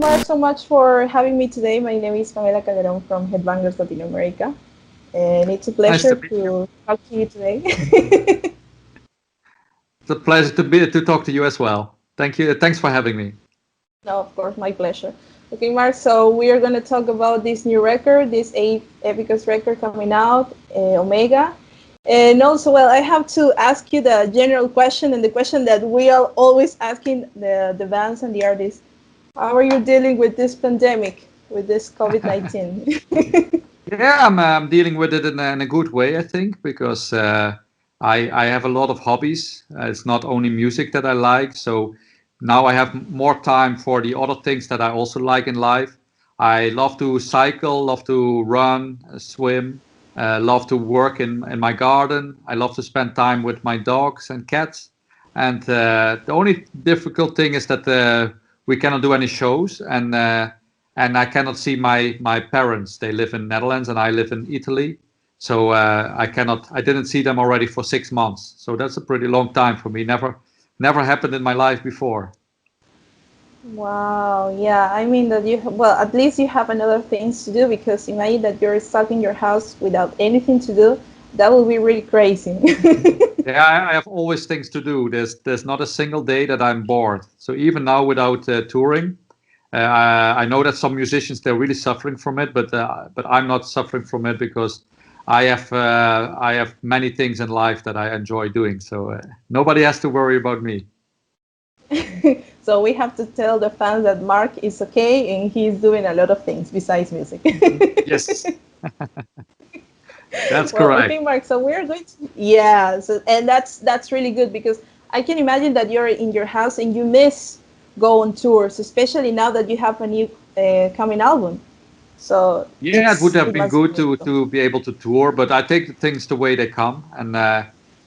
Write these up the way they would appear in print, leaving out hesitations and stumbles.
Mark, so much for having me today. My name is Pamela from Headbangers Latinoamerica, and it's a Nice pleasure to meet you. to talk to you today. It's a pleasure to talk to you as well. Thank you. Thanks for having me. No, of course, my pleasure. Okay, Mark, so we are going to talk about this new record, this Epica's record coming out, Omega. And also, well, I have to ask you the general question and the question that we are always asking the bands and the artists. How are you dealing with this pandemic, with this COVID-19? Yeah, I'm dealing with it in a good way, I think, because I have a lot of hobbies. It's not only music that I like, so now I have more time for the other things that I also like in life. I love to cycle, love to run, swim, love to work in my garden. I love to spend time with my dogs and cats. And the only difficult thing is that we cannot do any shows, and I cannot see my parents. They live in Netherlands and I live in Italy. So I didn't see them already for 6 months. So that's a pretty long time for me. Never happened in my life before. Wow, yeah. I mean that well, at least you have another things to do because imagine that you're stuck in your house without anything to do. That would be really crazy. Yeah, I have always things to do. There's not a single day that I'm bored. So even now without touring, I know that some musicians they're really suffering from it, but I'm not suffering from it because I have many things in life that I enjoy doing. So nobody has to worry about me. So we have to tell the fans that Mark is okay and he's doing a lot of things besides music. Yes, that's Well, correct. okay, Mark. So we're going to yeah. So and that's really good because I can imagine that you're in your house and you miss go on tours, especially now that you have a new coming album. So Yeah, it would have it been must be good difficult. to be able to tour, but I take the things the way they come, and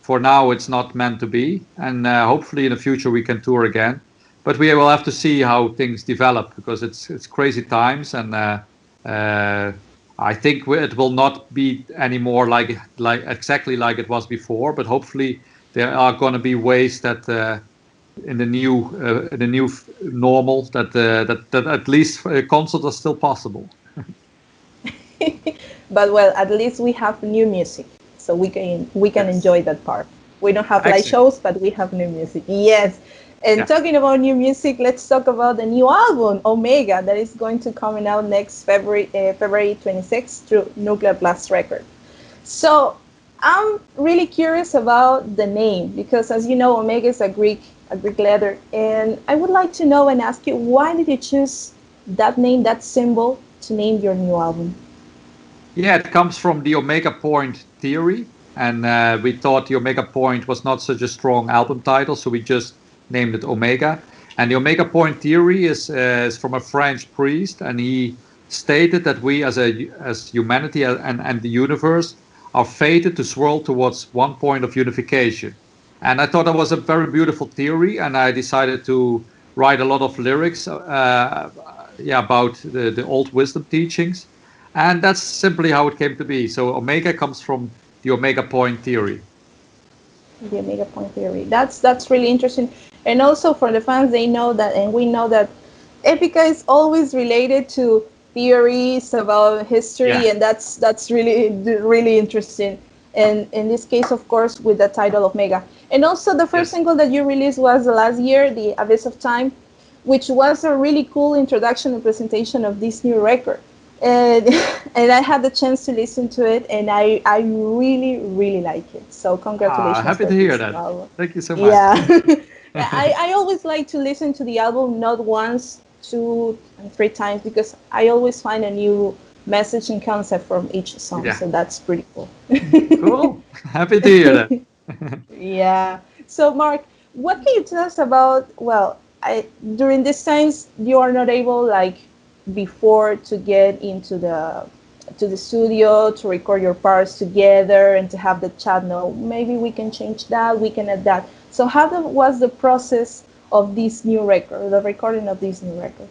for now it's not meant to be. And hopefully in the future we can tour again, but we will have to see how things develop because it's crazy times, and uh, I think it will not be anymore like exactly like it was before. But hopefully there are going to be ways that in the new normal that at least concerts are still possible. But well, at least we have new music, so we can Yes. enjoy that part. We don't have live Excellent. shows, but we have new music. Yes. And Yeah. talking about new music, let's talk about the new album Omega that is going to coming out next February 26th through Nuclear Blast Record. So I'm really curious about the name because, as you know, Omega is a Greek letter, and I would like to know and ask you why did you choose that name, that symbol, to name your new album? Yeah, it comes from the Omega Point theory, and we thought the Omega Point was not such a strong album title, so we just named it Omega. And the Omega Point theory is from a French priest, and he stated that we as humanity and the universe are fated to swirl towards one point of unification. And I thought that was a very beautiful theory, and I decided to write a lot of lyrics, yeah, about the old wisdom teachings, and that's simply how it came to be. So omega comes from the omega point theory. The omega point theory. That's really interesting. And also for the fans, they know that, and we know that Epica is always related to theories about history, Yeah. and that's really interesting. And in this case, of course, with the title of Mega. And also the first Yes. single that you released was last year, The Abyss of Time, which was a really cool introduction and presentation of this new record. And and I had the chance to listen to it, and I really like it. So congratulations Happy for to hear this that. new album. Thank you so much. Yeah, I always like to listen to the album not once, two, and three times because I always find a new message and concept from each song. Yeah. So that's pretty cool. Cool. Happy to hear that. Yeah. So, Mark, what can you tell us about? Well, during these times, you are not able, like before, to get into the studio to record your parts together and to have the chat. No, maybe we can change that. We can add that. So, was the process of this new record, the recording of this new record?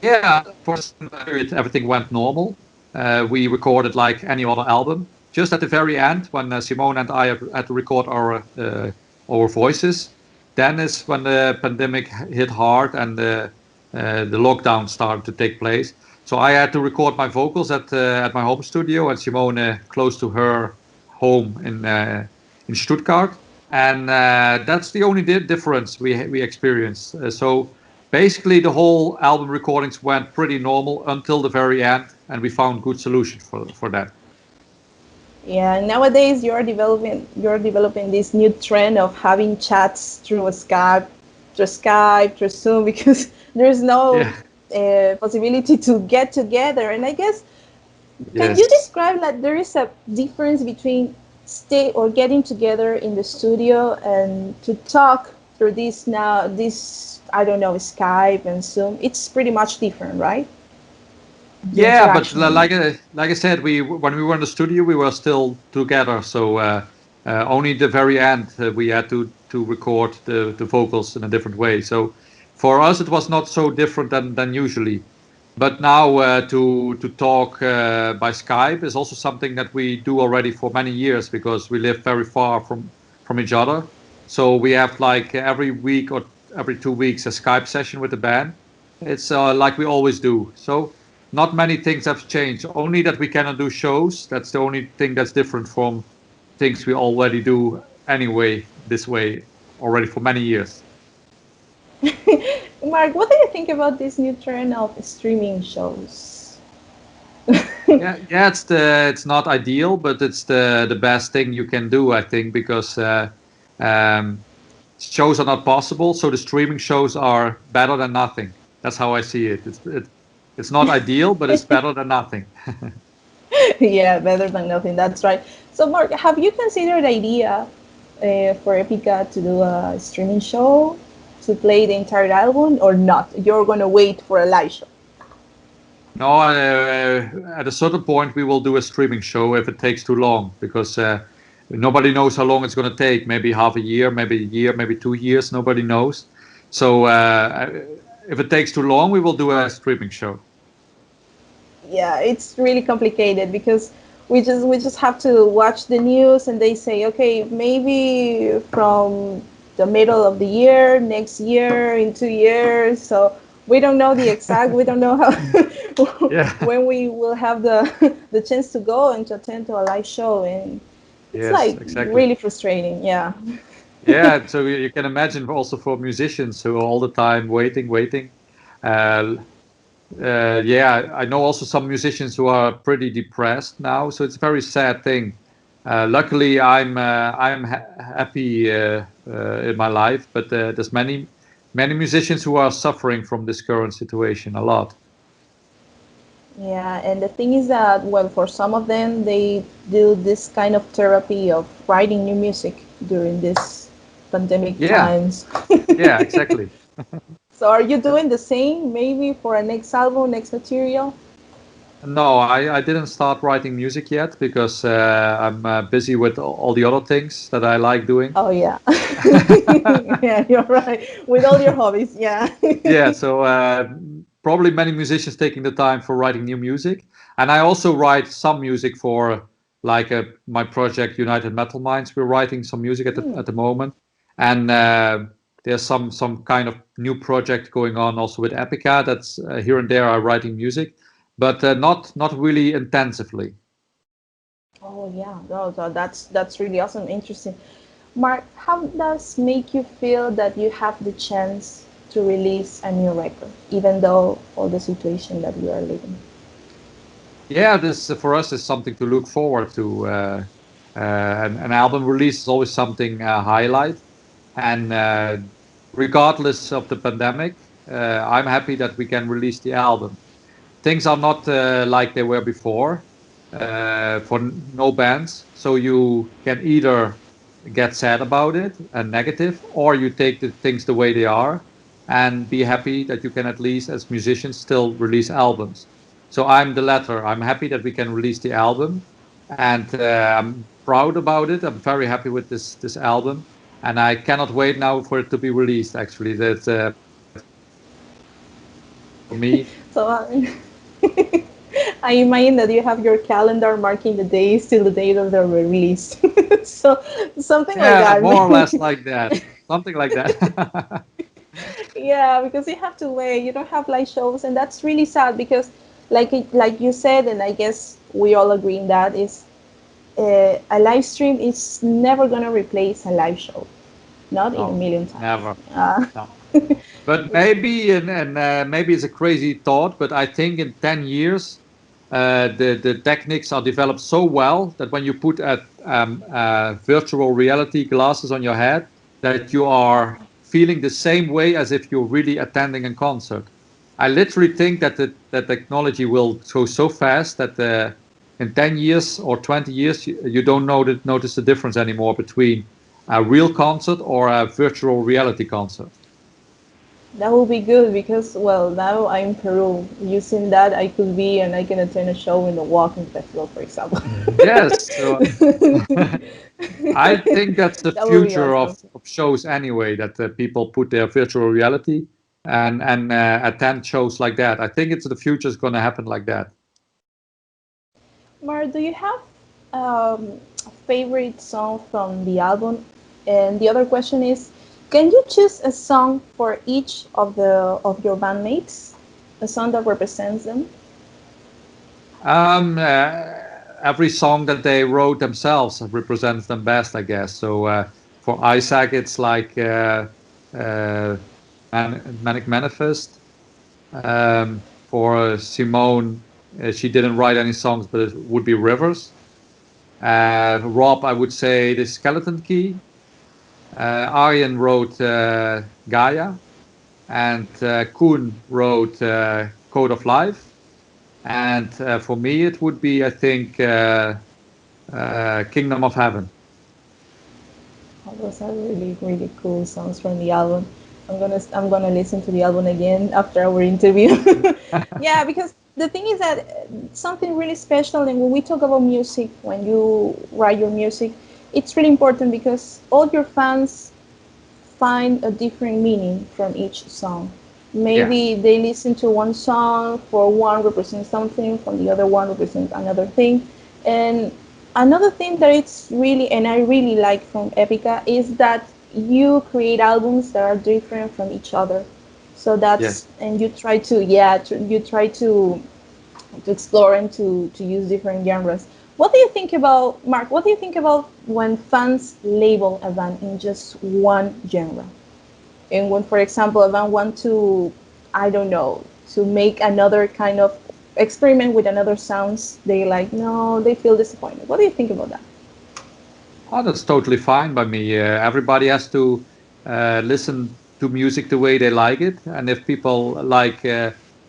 Yeah, for some period everything went normal. We recorded like any other album. Just at the very end, when Simone and I had to record our voices, then is when the pandemic hit hard and the lockdown started to take place. So I had to record my vocals at my home studio at Simone, close to her home in Stuttgart, and that's the only difference we experienced. So basically, the whole album recordings went pretty normal until the very end, and we found good solutions for that. Yeah, nowadays you're developing this new trend of having chats through Zoom because there's no Yeah. possibility to get together. And I guess, can you Yes. describe that there is a difference between stay or getting together in the studio and to talk through this I don't know, Skype and Zoom? It's pretty much different, right? The Yeah, but interaction. like I said, we when we were in the studio, we were still together. So only the very end we had to record the vocals in a different way. So for us, it was not so different than usually. But now to talk by Skype is also something that we do already for many years because we live very far from each other. So we have like every week or every 2 weeks a Skype session with the band. It's like we always do. So not many things have changed. Only that we cannot do shows. That's the only thing that's different from things we already do anyway, this way already for many years. Mark, what do you think about this new trend of streaming shows? Yeah, it's not ideal, but it's the best thing you can do, I think, because um, shows are not possible. So the streaming shows are better than nothing. That's how I see it. It's not ideal, but it's better than nothing. Yeah, better than nothing. That's right. So, Mark, have you considered the idea for Epica to do a streaming show to play the entire album, or not? You're gonna wait for a live show. No, at a certain point we will do a streaming show if it takes too long because nobody knows how long it's going to take. Maybe half a year, maybe 2 years. Nobody knows. So if it takes too long, we will do a streaming show. Yeah, it's really complicated because we just have to watch the news and they say, okay, maybe from the middle of the year, next year, in 2 years. So we don't know how Yeah. when we will have the chance to go and to attend to a live show, and it's Yes, like exactly. really frustrating. Yeah. Yeah, so you can imagine also for musicians who are all the time waiting. Uh, yeah, I know also some musicians who are pretty depressed now, so it's a very sad thing. Luckily, I'm happy in my life, but there's many musicians who are suffering from this current situation a lot. Yeah, and the thing is that, well, for some of them, they do this kind of therapy of writing new music during this pandemic Yeah, times. yeah, exactly. So are you doing the same, maybe for a next album, next material? No, I didn't start writing music yet because I'm busy with all the other things that I like doing. Oh, yeah. Yeah, you're right. With all your hobbies, yeah. Yeah, so probably many musicians taking the time for writing new music, and I also write some music for like my project United Metal Minds. We're writing some music Hmm. at the moment, and there's some kind of new project going on also with Epica. That's here and there I'm writing music, but not really intensively. Oh, yeah. No, so that's really awesome, interesting. Mark, how does make you feel that you have the chance to release a new record, even though all the situation that we are living? Yeah, this for us is something to look forward to. An album release is always something highlight, and regardless of the pandemic, I'm happy that we can release the album. Things are not like they were before for no bands, so you can either get sad about it and negative, or you take the things the way they are and be happy that you can at least, as musicians, still release albums. So I'm the latter. I'm happy that we can release the album, and I'm proud about it. I'm very happy with this album, and I cannot wait now for it to be released. Actually, that for me, So I imagine that you have your calendar marking the days till the date of the release. So something like yeah, that. more or less like that. something like that. Yeah, because you have to wait. You don't have live shows, and that's really sad because, like you said, and I guess we all agree in that is a live stream is never gonna replace a live show, not in a No, million times. never. No. But maybe, and maybe it's a crazy thought, but I think in 10 years, the techniques are developed so well that when you put virtual reality glasses on your head, that you are feeling the same way as if you're really attending a concert. I literally think that the technology will go so fast that in 10 years or 20 years, you don't notice the difference anymore between a real concert or a virtual reality concert. That will be good because, well, now I'm in Peru. Using that, I could be and I can attend a show in the Walking Festival, for example. Yes, so I think that's the That would be future awesome. of shows anyway, that people put their virtual reality and attend shows like that. I think it's the future is going to happen like that. Mar, do you have a favorite song from the album? And the other question is, can you choose a song for each of your bandmates? A song that represents them? Um, uh, every song that they wrote themselves represents them best, I guess. So for Isaac, it's like uh, Manic Manifest. For Simone, she didn't write any songs, but it would be Rivers. Rob, I would say the Skeleton Key. Arjen wrote Gaia, and Koen wrote Code of Life. And for me, it would be, I think, Kingdom of Heaven. Oh, those are really, really cool songs from the album. I'm gonna listen to the album again after our interview. Yeah, because the thing is that something really special, and when we talk about music, when you write your music, it's really important because all your fans find a different meaning from each song. Yeah. Maybe they listen to one song, for one represents something, from the other one represents another thing. And another thing that it's really, and I really like from Epica, is that you create albums that are different from each other. So that's, Yes. and you try to, yeah, you try to explore and to use different genres. What do you think about, Mark? What do you think about when fans label a band in just one genre? And when, for example, a band want to, I don't know, to make another kind of experiment with another sounds, they like, no, they feel disappointed. What do you think about that? Oh, that's totally fine by me. Everybody has to listen to music the way they like it, and if people like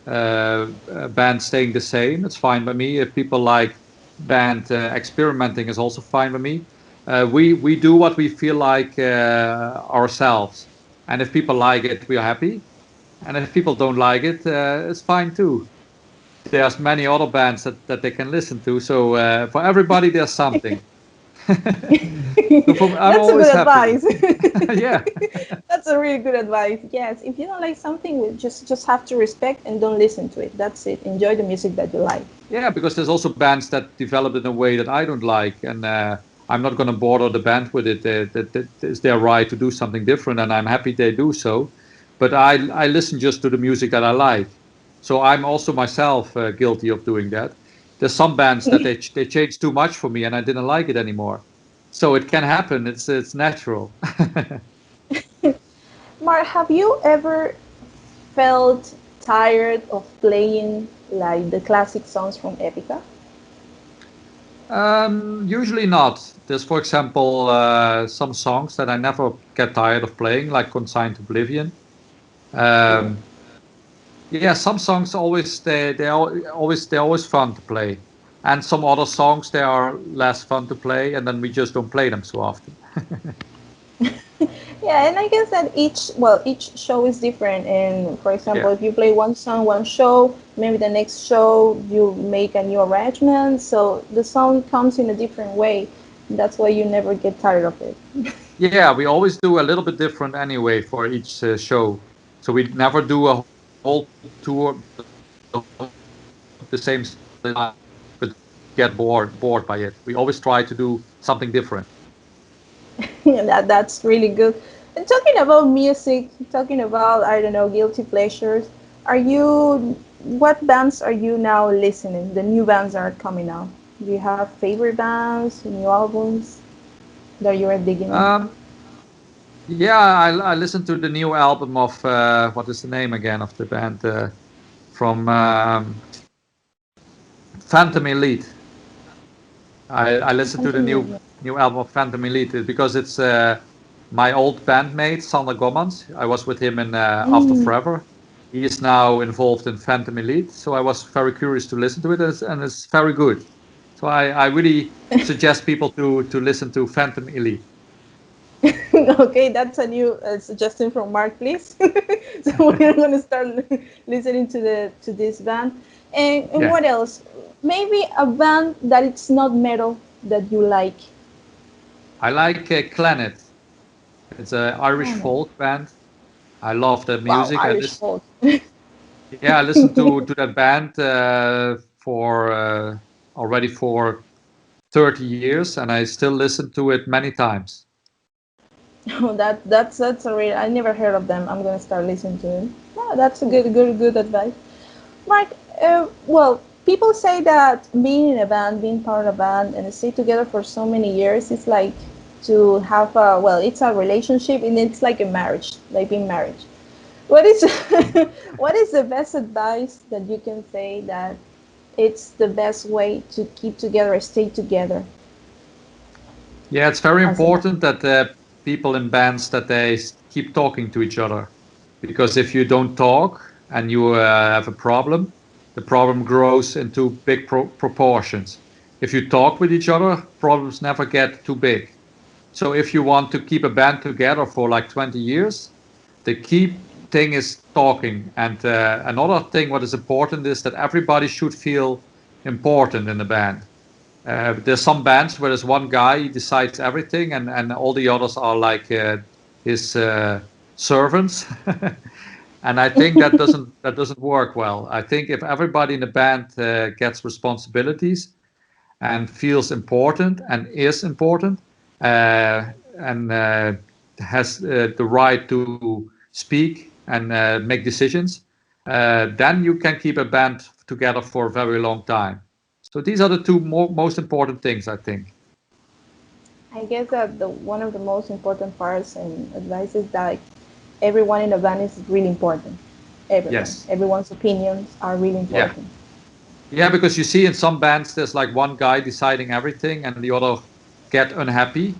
band staying the same, it's fine by me. If people like band experimenting, is also fine by me. We do what we feel like ourselves, and if people like it, we are happy. And if people don't like it, it's fine too. There's many other bands that they can listen to. So for everybody, there's something. So I'm That's a always good happy. advice. Yeah, That's a really good advice. Yes, if you don't like something, we just have to respect and don't listen to it. That's it. Enjoy the music that you like. yeah, because there's also bands that developed in a way that I don't like, and I'm not going to bother the band with it. That is their right to do something different, and I'm happy they do so. But I listen just to the music that I like. So I'm also myself guilty of doing that. There's some bands that they changed too much for me, and I didn't like it anymore. So it can happen. It's natural. Mark, have you ever felt tired of playing like the classic songs from Epica? Usually not. There's, for example, some songs that I never get tired of playing, like Consigned to Oblivion. Ooh. Um, yeah, some songs always they're always fun to play, and some other songs they are less fun to play, and then we just don't play them so often. Yeah, and I guess that each show is different. And for example, Yeah, if you play one song, one show, maybe the next show you make a new arrangement, so the song comes in a different way. That's why you never get tired of it. yeah, we always do a little bit different anyway for each show, so we never do a whole tour the same style, but get bored by it. We always try to do something different. That's really good. And talking about music, talking about, I don't know, guilty pleasures, what bands are you now listening? The new bands that are coming out. Do you have favorite bands, new albums that you are digging in? Yeah, I listened to the new album of what is the name again of the band from Phantom Elite. I listened to the new album of Phantom Elite because it's my old bandmate Sander Gommans. I was with him in After Forever. He is now involved in Phantom Elite, so I was very curious to listen to it, and it's very good. So I really suggest people to listen to Phantom Elite. Okay, that's a new suggestion from Mark, please. So we're going to start listening to this band. And what else? Maybe a band that it's not metal that you like. I like Clanet. It's an Irish folk band. I love the Wow, music. Irish folk. I listened to that band for already for 30 years, and I still listen to it many times. Oh, that's a real. I never heard of them. I'm gonna start listening to them. Yeah, that's a good advice, Mark. Well, people say that being in a band, being part of a band, and stay together for so many years, it's like to have a it's a relationship, and it's like a marriage, like being married. What is what is the best advice that you can say that it's the best way to keep together or stay together? Yeah, it's very important that people in bands that they keep talking to each other, because if you don't talk and you have a problem, the problem grows into big proportions. If you talk with each other, problems never get too big. So if you want to keep a band together for like 20 years, the key thing is talking. And another thing what is important is that everybody should feel important in the band. There's some bands where there's one guy, he decides everything, and all the others are like his servants. And I think that doesn't work well. I think if everybody in the band gets responsibilities and feels important and is important, and has the right to speak and make decisions, then you can keep a band together for a very long time. So these are the two most important things, I think. I guess that one of the most important parts and advice is that everyone in the band is really important. Yes. Everyone's opinions are really Yeah. important. Yeah, because you see in some bands there's like one guy deciding everything and the other get unhappy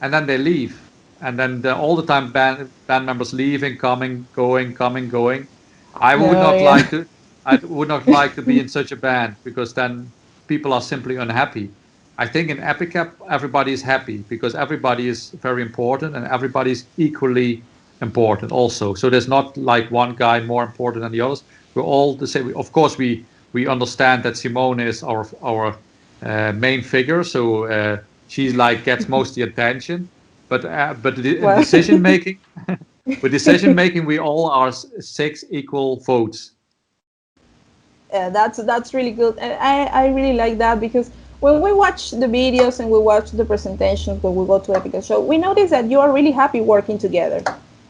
and then they leave. And then all the time band members leaving, coming, going, coming, going. I would No, not yeah. like to I would not like to be in such a band because then people are simply unhappy. I think in Epica everybody is happy because everybody is very important and everybody is equally important also. So there's not like one guy more important than the others. We're all the same. Of course, we understand that Simone is our main figure, so she like gets most of the attention. But in Well, decision making, with decision making, we all are six equal votes. yeah, that's really good, and I really like that because when we watch the videos and we watch the presentations when we go to Epica show, we notice that you are really happy working together.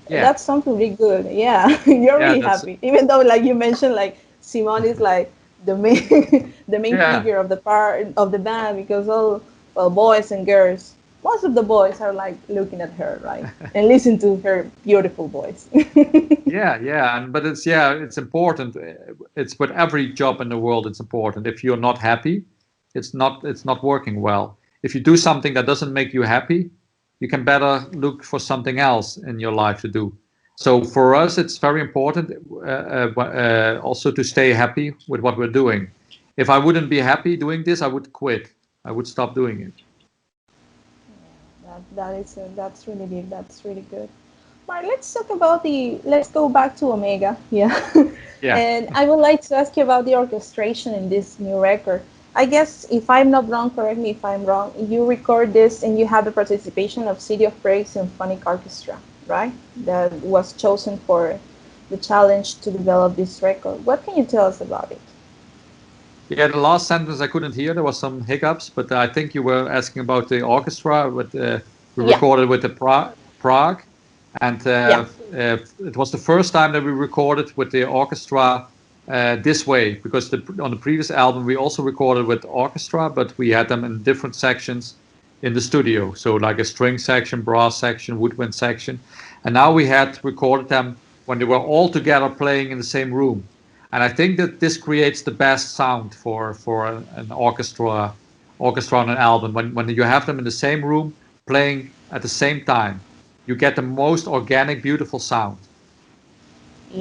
Yeah, That's something really good. Yeah, you're yeah, really that's happy, even though like you mentioned, like Simone is like the main the main yeah. figure of the part of the band because all boys and girls, most of the boys are like looking at her, right, and listen to her beautiful voice. Yeah, but it's important. It's with every job in the world. It's important. If you're not happy, it's not working well. If you do something that doesn't make you happy, you can better look for something else in your life to do. So for us, it's very important also to stay happy with what we're doing. If I wouldn't be happy doing this, I would quit. I would stop doing it. That's really deep. That's really good. Right, let's talk about let's go back to Omega. Yeah. Yeah. And I would like to ask you about the orchestration in this new record. I guess if I'm not wrong, correct me if I'm wrong, you record this and you have the participation of City of Prague Symphonic Orchestra, right? That was chosen for the challenge to develop this record. What can you tell us about it? Yeah, the last sentence I couldn't hear. There was some hiccups, but I think you were asking about the orchestra. We Yeah. recorded with the Prague, And Yeah. it was the first time that we recorded with the orchestra this way, because on the previous album we also recorded with orchestra, but we had them in different sections in the studio. So like a string section, brass section, woodwind section. And now we had recorded them when they were all together playing in the same room. And I think that this creates the best sound for an orchestra on an album. When you have them in the same room playing at the same time, you get the most organic, beautiful sound.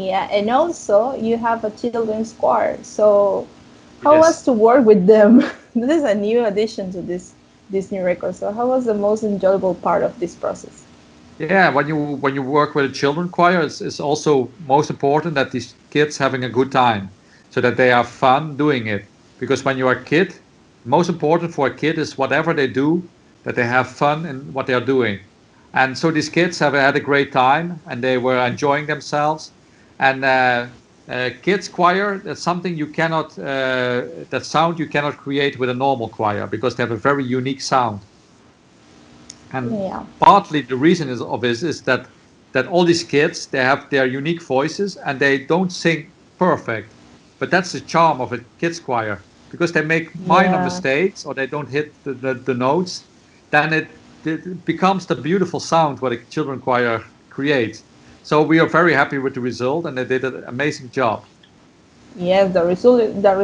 Yeah, and also you have a children's choir. So how was Yes. to work with them? This is a new addition to this new record. So how was the most enjoyable part of this process? Yeah, when you work with a children choir, it's also most important that these kids having a good time, so that they have fun doing it. Because when you are a kid, most important for a kid is whatever they do, that they have fun in what they are doing. And so these kids have had a great time, and they were enjoying themselves. And kids choir, that's something you cannot, that sound you cannot create with a normal choir, because they have a very unique sound. And Yeah. partly the reason of this is that all these kids, they have their unique voices and they don't sing perfect, but that's the charm of a kids choir, because they make minor Yeah. mistakes or they don't hit the notes, then it becomes the beautiful sound what a children choir creates. So we are very happy with the result, and they did an amazing job. Yes, the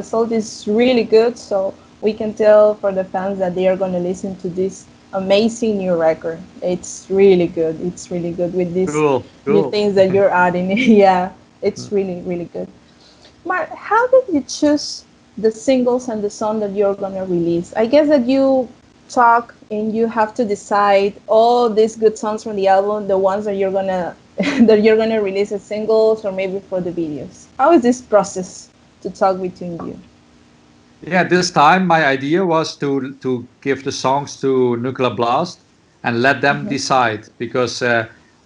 result is really good. So we can tell for the fans that they are going to listen to this amazing new record. It's really good. It's really good with these Cool, new cool. things that you're adding. Yeah, it's really really good. Mark, how did you choose the singles and the song that you're gonna release? I guess that you talk and you have to decide all these good songs from the album, the ones that you're gonna that you're gonna release as singles or maybe for the videos. How is this process to talk between you? Yeah, this time my idea was to give the songs to Nuclear Blast and let them Mhm. decide, because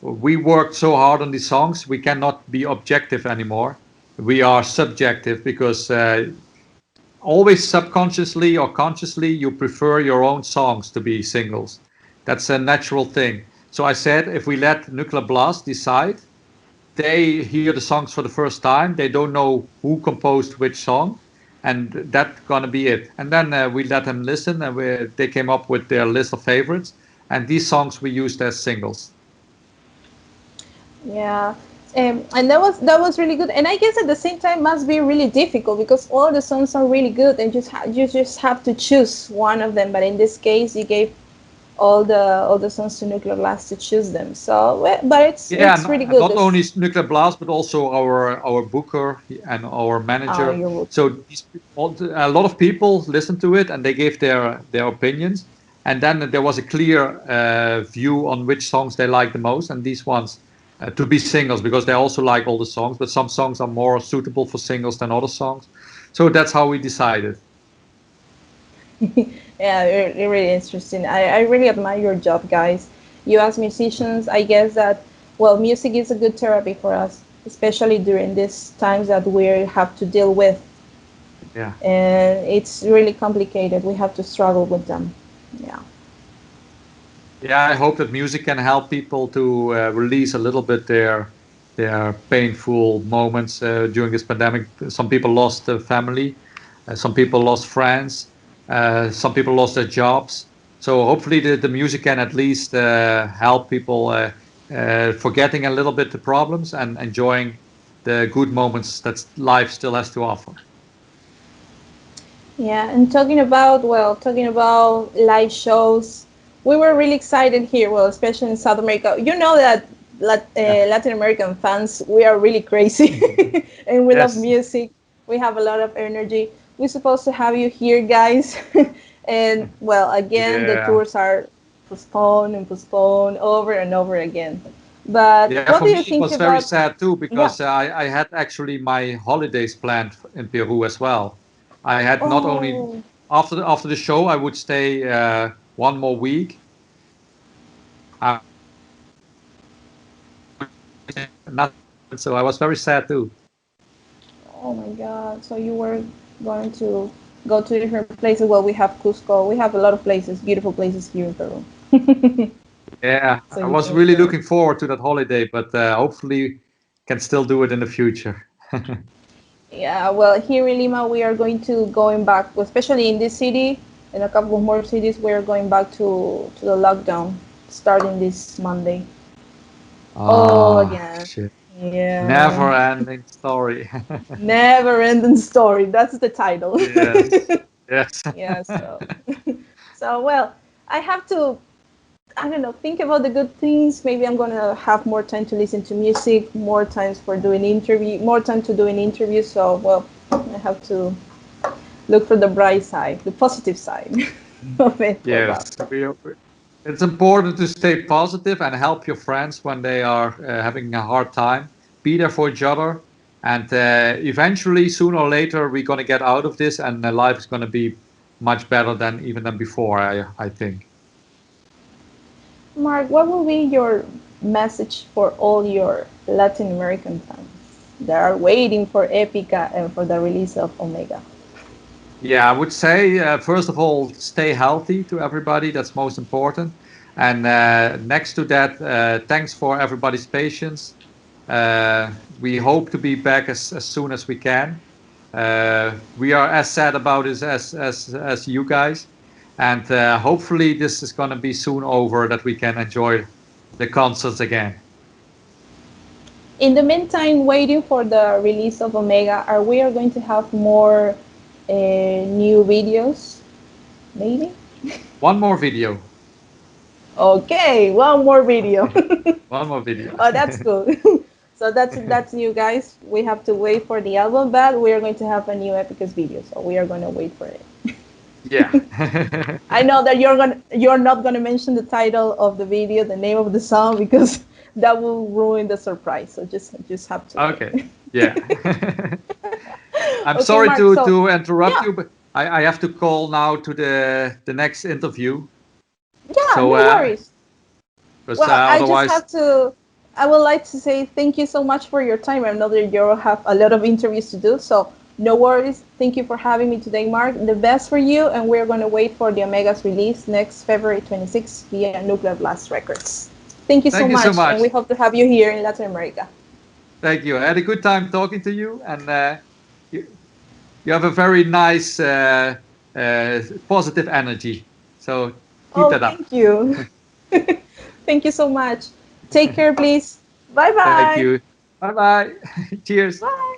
we worked so hard on these songs, we cannot be objective anymore. We are subjective, because always subconsciously or consciously you prefer your own songs to be singles. That's a natural thing. So I said, if we let Nuclear Blast decide, they hear the songs for the first time. They don't know who composed which song, and that's gonna be it. And then we let them listen, and they came up with their list of favorites, and these songs we used as singles. Yeah. And that was really good. And I guess at the same time must be really difficult because all the songs are really good and you just have to choose one of them. But in this case, you gave all the songs to Nuclear Blast to choose them. So, but it's Yeah, it's really good. not This only Nuclear Blast, but also our booker and our manager. your book. So a lot of people listened to it and they gave their opinions. And then there was a clear view on which songs they like the most, and these ones to be singles, because they also like all the songs, but some songs are more suitable for singles than other songs. So that's how we decided. Yeah, really interesting. I really admire your job, guys. You as musicians, I guess that well, music is a good therapy for us, especially during these times that we have to deal with, Yeah. and it's really complicated. We have to struggle with them. Yeah. Yeah, I hope that music can help people to release a little bit their painful moments during this pandemic. Some people lost their family, some people lost friends, some people lost their jobs. So hopefully the music can at least help people forgetting a little bit the problems and enjoying the good moments that life still has to offer. Yeah, and talking about live shows, we were really excited here. Well, especially in South America, you know that Yeah. Latin American fans, we are really crazy, and we love Yes. music. We have a lot of energy. We're supposed to have you here, guys, and well, again, the Yeah. tours are postponed and postponed over and over again. But Yeah, what for do me you it think was very about? sad too, Yeah. because I had actually my holidays planned in Peru as well. I had not only Oh. after the show I would stay one more week. I, not, so I was very sad too. Oh my God. So you were going to go to different places. Well, we have Cusco. We have a lot of places, beautiful places here in Peru. Yeah, so I you was can really enjoy. looking forward to that holiday, but hopefully can still do it in the future. Yeah, well, here in Lima, we are going back, especially in this city, in a couple of more cities, we are going back to the lockdown starting this Monday. Oh, Oh, again. shit. Yeah. Never ending story. Never ending story. That's the title. Yes. Yes. Yeah, so well, I have to, I don't know, think about the good things. Maybe I'm gonna have more time to listen to music, more times for doing interview, more time to doing interviews. So well, I have to look for the bright side, the positive side of it for Yes. that. It's important to stay positive and help your friends when they are having a hard time. Be there for each other. And eventually, sooner or later, we're going to get out of this and life is going to be much better than even than before, I think. Mark, what will be your message for all your Latin American fans that are waiting for Epica and for the release of Omega? Yeah, I would say, first of all, stay healthy to everybody. That's most important. And next to that, thanks for everybody's patience. We hope to be back as soon as we can. We are as sad about this as you guys. And hopefully, this is going to be soon over that we can enjoy the concerts again. In the meantime, waiting for the release of Omega, are we are going to have more new videos? Maybe. One more video. Okay, one more video. Okay. One more video. Oh, that's cool. So that's new, guys. We have to wait for the album, but we are going to have a new Epicus video, so we are going to wait for it. Yeah. I know that you're not gonna mention the title of the video, the name of the song, because that will ruin the surprise. So just have to Okay. wait. Yeah. I'm Okay, sorry Mark. So to interrupt yeah, you, but I have to call now to the next interview. yeah, So no worries. because Well, I just otherwise, have to. I would like to say thank you so much for your time. I know that you have a lot of interviews to do, so no worries. Thank you for having me today, Mark. The best for you, and we're going to wait for the Omega's release next February 26th via Nuclear Blast Records. Thank you so thank you so much, and much. we hope to have you here in Latin America. Thank you. I had a good time talking to you, and you, you have a very nice, positive energy. So keep Oh, that up. thank you. Thank you so much. Take care, please. Bye Thank bye. you. Bye bye. Cheers. Bye.